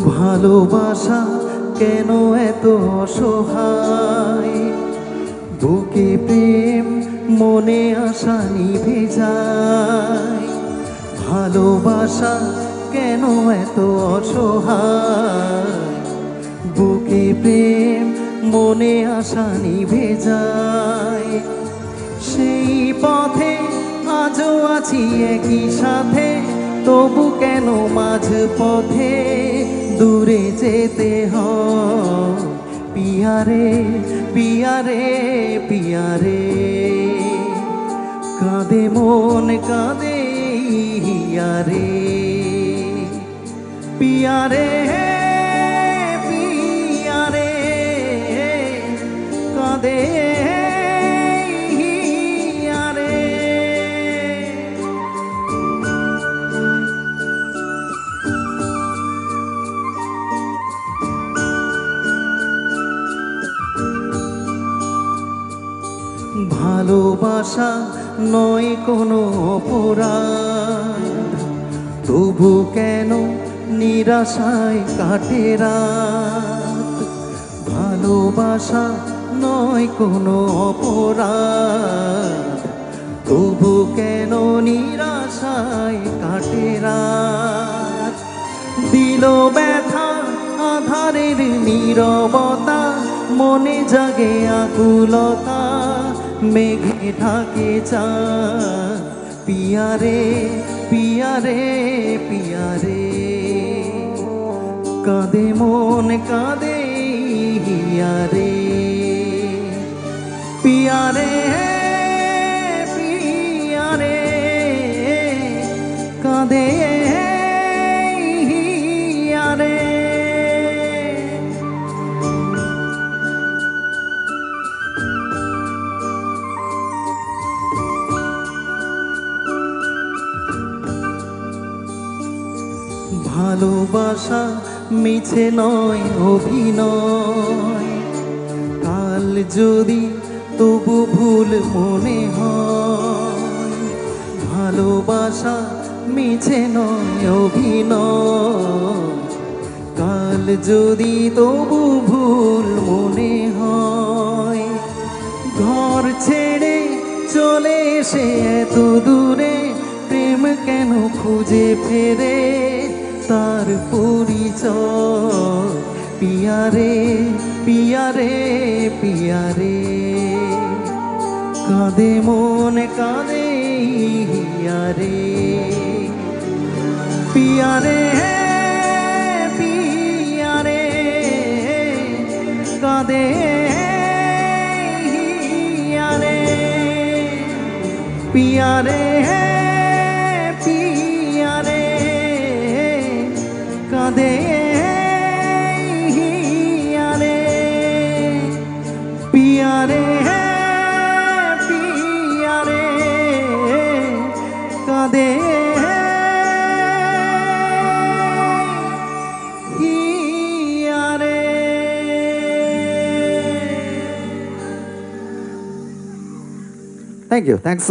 ভালোবাসা কেন এত অসহায়, বুকে প্রেম মনে আশা নিভে যায়। ভালোবাসা কেন এত অসহায়, বুকে প্রেম মনে আশা নিভে যায়। সেই পথে আজও আছি একই সাথে, তবু কেন মাঝ পথে দূরে যেতে হয়। পিয়ারে পিয়ারে পিয়ারে, কাঁদে মন কাঁদে হিয়ারে। পিয়ারে পিয়ারে, কাঁদে হিয়ারে। ভালোবাসা নয় কোনো অপরাধ, তবু কেন নিরাশায় কাটে রাত। ভালোবাসা নয় কোনো অপরাধ, তবু কেন নিরাশায় কাটে রাত। দিল ব্যথা আধারের নীরবতা, মনে জাগে আকুলতা, মেঘে ঢাকে চাঁদ। পিয়ারে পিয়ারে পিয়ারে, কাঁদে মন কাঁদে হিয়ারে। পিয়ারে পিয়ারে, কাঁদে হিয়ারে। ভালোবাসা মিছে নয় অভিনয়, কাল যদি তবু ভুল মনে হয়। ভালোবাসা মিছে নয় অভিনয়, কাল যদি তবু ভুল মনে হয়। ঘর ছেড়ে চলে এসে এত দূরে, প্রেম কেন খুঁজে ফেরে তার পরিচয়। পিয়ারে পিয়ারে পিয়ারে, কাঁদে মন কাঁদে হিয়ারে। পিয়ারে পিয়ারে, কাঁদে হিয়ারে। পিয়ারে পিয়ারে, কাঁদে হিয়ারে। পিয়ারে পিয়ারে, কাঁদে হিয়ারে। Thank you, thanks.